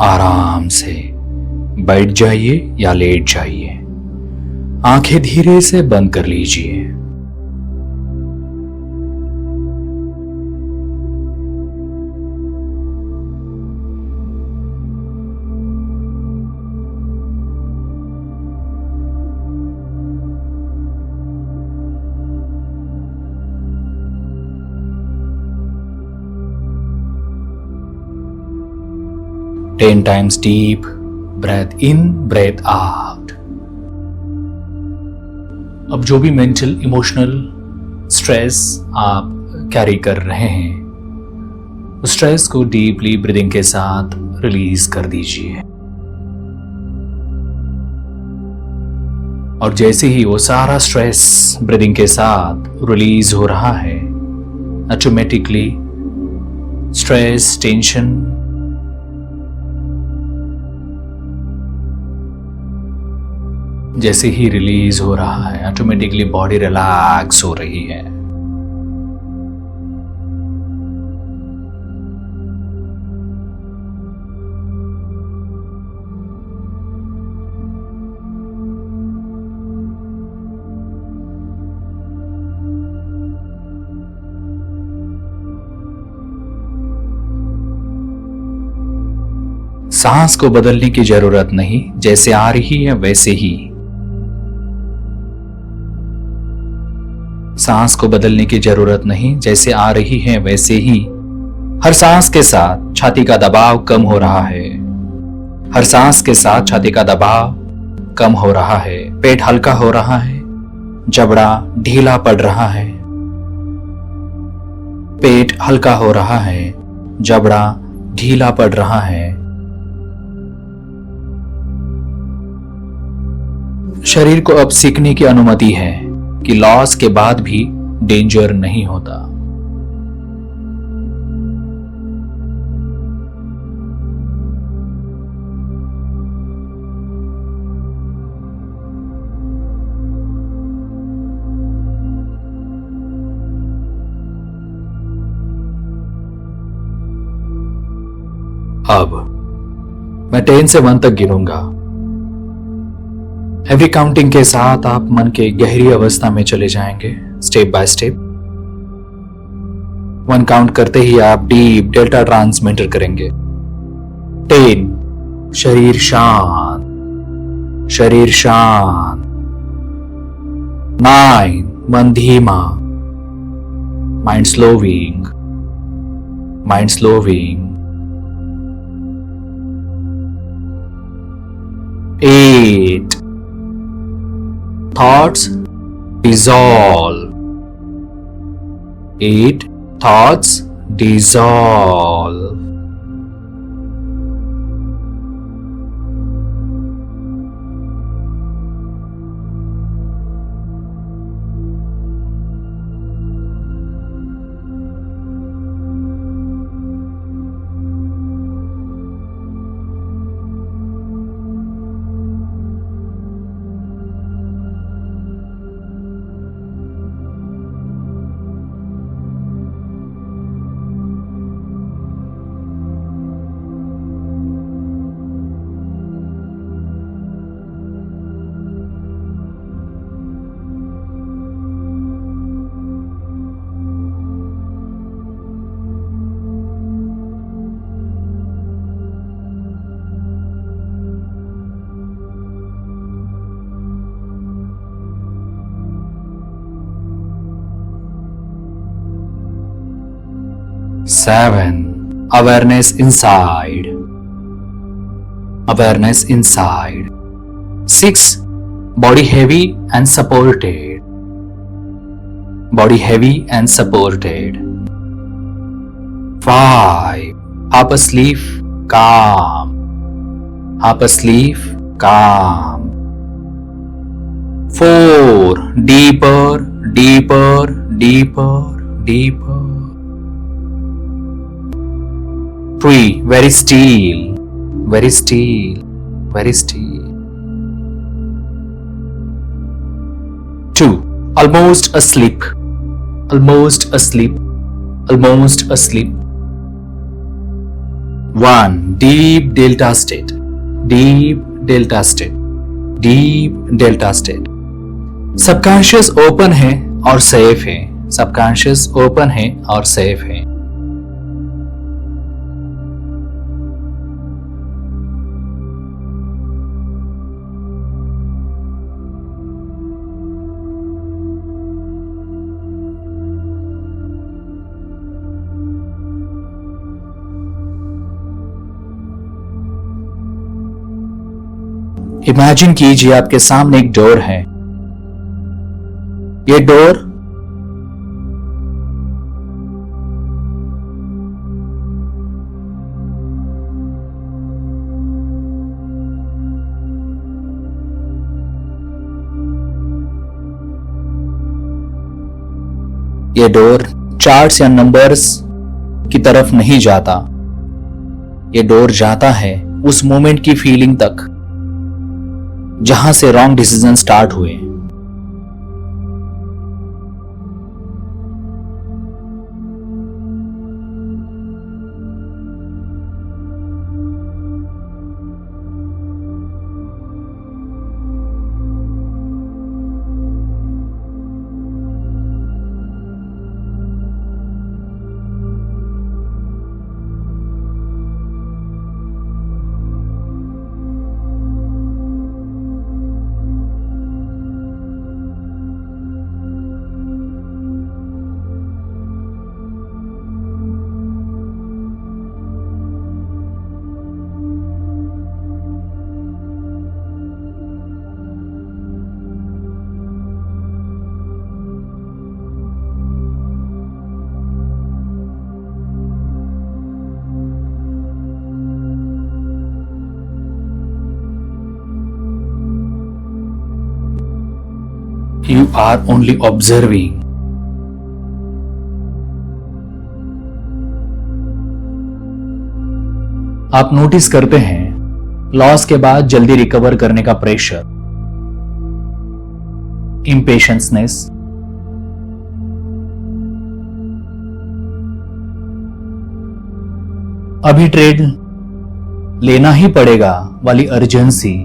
आराम से बैठ जाइए या लेट जाइए। आंखें धीरे से बंद कर लीजिए। Ten times deep breath in, breath out। अब जो भी मेंटल इमोशनल स्ट्रेस आप कैरी कर रहे हैं, उस स्ट्रेस को डीपली ब्रीदिंग के साथ रिलीज कर दीजिए। और जैसे ही वो सारा स्ट्रेस ब्रीदिंग के साथ रिलीज हो रहा है, ऑटोमेटिकली स्ट्रेस, टेंशन जैसे ही रिलीज हो रहा है, ऑटोमेटिकली बॉडी रिलैक्स हो रही है। सांस को बदलने की जरूरत नहीं, जैसे आ रही है वैसे ही। सांस को बदलने की जरूरत नहीं, जैसे आ रही है वैसे ही। हर सांस के साथ छाती का दबाव कम हो रहा है। हर सांस के साथ छाती का दबाव कम हो रहा है। पेट हल्का हो रहा है, जबड़ा ढीला पड़ रहा है। पेट हल्का हो रहा है, जबड़ा ढीला पड़ रहा है। शरीर को अब सीखने की अनुमति है कि लॉस के बाद भी डेंजर नहीं होता। अब मैं 10 से 1 तक गिनूंगा। एवरी काउंटिंग के साथ आप मन के गहरी अवस्था में चले जाएंगे, स्टेप बाय स्टेप। 1 काउंट करते ही आप डीप डेल्टा ट्रांसमिटर करेंगे। 10 शरीर शांत, शरीर शांत। 9 मन धीमा, mind slowing, mind slowing. 8 thoughts dissolve. 8 thoughts dissolve. Seven, awareness inside, awareness inside. 6, body heavy and supported, body heavy and supported. 5, half asleep, calm, half asleep, calm. 4, deeper, deeper, deeper, deeper. 3, very still, very still, very still. 2, almost asleep, almost asleep, almost asleep. 1. Deep delta state. Deep delta state. Deep delta state. Subconscious open है और safe है. Subconscious open है और safe है. Imagine कीजिए आपके सामने एक डोर है. ये डोर चार्ट्स या नंबर्स की तरफ नहीं जाता. ये डोर जाता है उस मोमेंट की फीलिंग तक जहां से रॉन्ग डिसीजन स्टार्ट हुए. You are only observing. आप नोटिस करते हैं लॉस के बाद जल्दी रिकवर करने का प्रेशर, इम्पेशंसनेस, अभी ट्रेड लेना ही पड़ेगा वाली अर्जेंसी,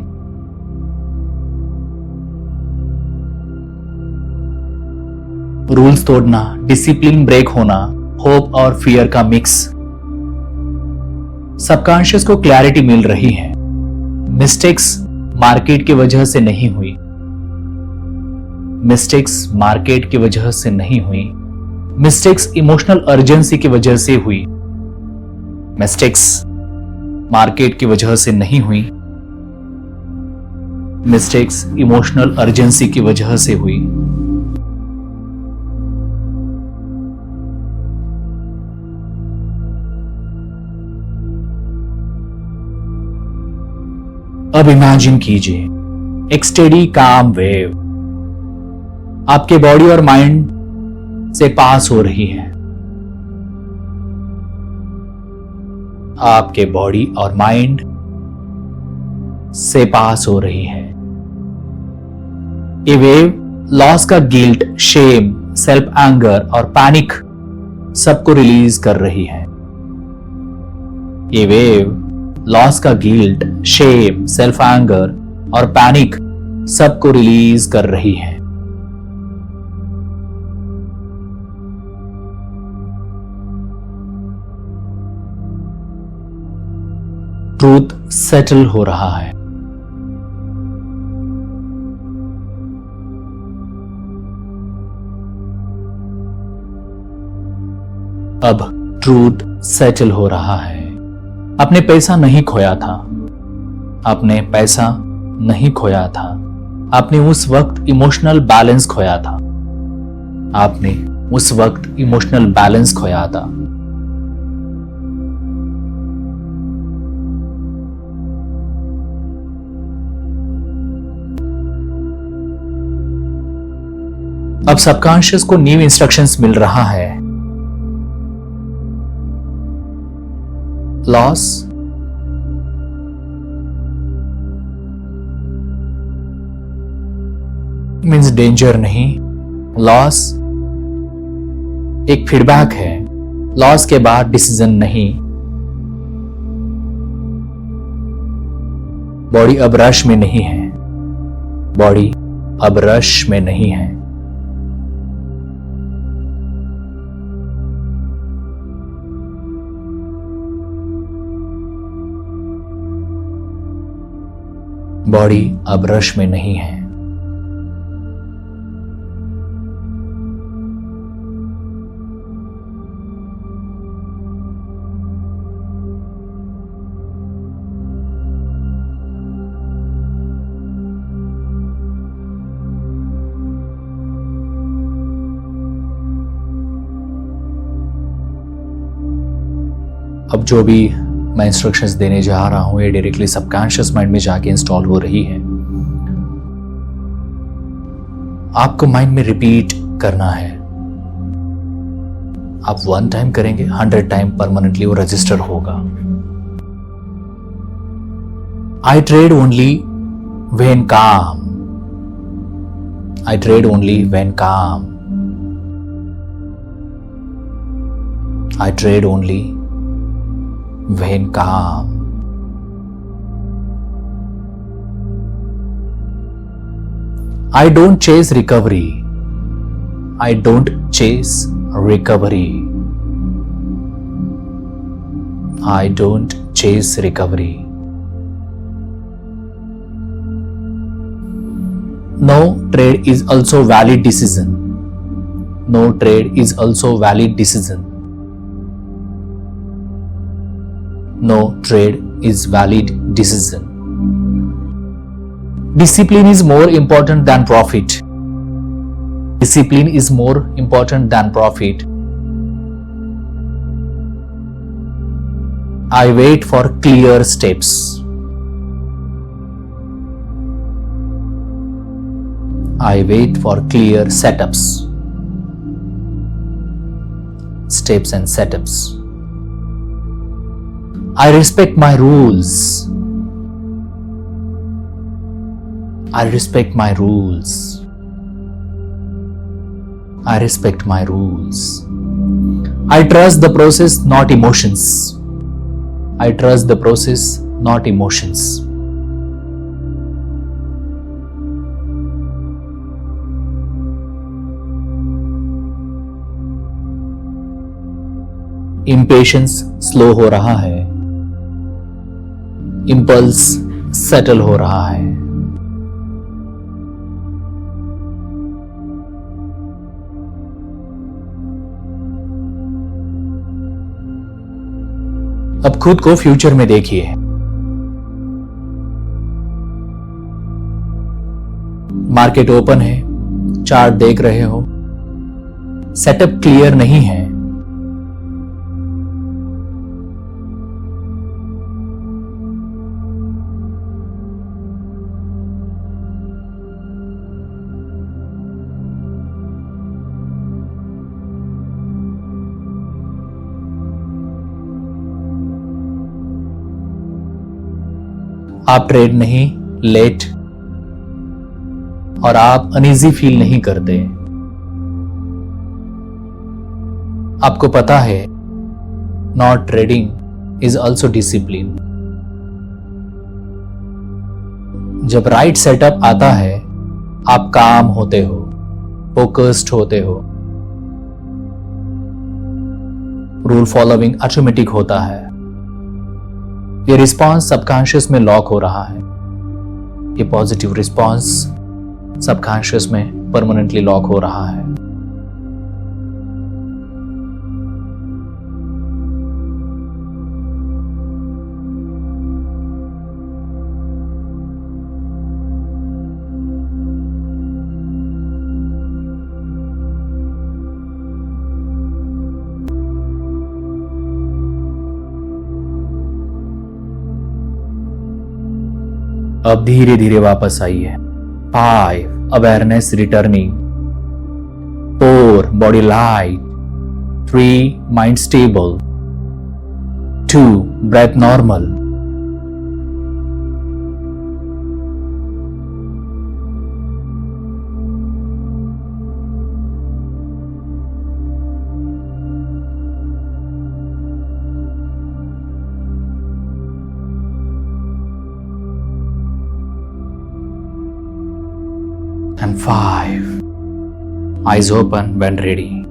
रूल्स तोड़ना, डिसिप्लिन ब्रेक होना, होप और फियर का मिक्स. सबकॉन्शियस को क्लैरिटी मिल रही है. मिस्टेक्स मार्केट की वजह से नहीं हुई. मिस्टेक्स मार्केट की वजह से नहीं हुई. मिस्टेक्स इमोशनल अर्जेंसी की वजह से हुई. मिस्टेक्स मार्केट की वजह से नहीं हुई. मिस्टेक्स इमोशनल अर्जेंसी की वजह से हुई. अब इमेजिन कीजिए एक स्टेडी काम वेव आपके बॉडी और माइंड से पास हो रही है. आपके बॉडी और माइंड से पास हो रही है. ये वेव लॉस का गिल्ट, शेम, सेल्फ एंगर और पैनिक सबको रिलीज कर रही है. ये वेव लॉस का गिल्ट, शेम, सेल्फ एंगर और पैनिक सबको रिलीज कर रही है. ट्रूथ सेटल हो रहा है. अब ट्रूथ सेटल हो रहा है. आपने पैसा नहीं खोया था. आपने पैसा नहीं खोया था. आपने उस वक्त इमोशनल बैलेंस खोया था. आपने उस वक्त इमोशनल बैलेंस खोया था. अब सबकॉन्शियस को न्यू इंस्ट्रक्शंस मिल रहा है. लॉस मीन्स डेंजर नहीं. लॉस एक फीडबैक है. लॉस के बाद डिसीजन नहीं. बॉडी अब रश में नहीं है, बॉडी अब रश में नहीं है। बॉडी अब रश में नहीं है। अब जो भी मैं इंस्ट्रक्शंस देने जा रहा हूं ये डायरेक्टली सबकॉन्शियस माइंड में जाके इंस्टॉल हो रही है। आपको माइंड में रिपीट करना है। आप 1 टाइम करेंगे, 100 टाइम परमानेंटली वो रजिस्टर होगा। आई trade only when calm, I trade only when calm, I trade only when calm. I don't chase recovery. I don't chase recovery. I don't chase recovery. No trade is also valid decision. No trade is also valid decision. No trade is valid decision. Discipline is more important than profit. Discipline is more important than profit. I wait for clear steps. I wait for clear setups. Steps and setups. I respect my rules. I respect my rules. I respect my rules. I trust the process, not emotions. I trust the process, not emotions. Impatience slow हो रहा है, impulse settle हो रहा है। अब खुद को future में देखिए। मार्केट ओपन है, चार्ट देख रहे हो, सेटअप क्लियर नहीं है। आप ट्रेड नहीं, लेट, और आप अनईजी फील नहीं करते। आपको पता है not trading is also discipline. जब राइट सेटअप आता है आप काम होते हो, फोकस्ड होते हो, रूल फॉलोइंग ऑटोमेटिक होता है। ये रिस्पॉन्स सबकॉन्शियस में लॉक हो रहा है। ये पॉजिटिव रिस्पॉन्स सबकॉन्शियस में परमानेंटली लॉक हो रहा है। अब धीरे धीरे वापस आइए। 5 awareness returning, 4 body light, 3 mind stable, 2 breath normal, and 5. Eyes open when ready.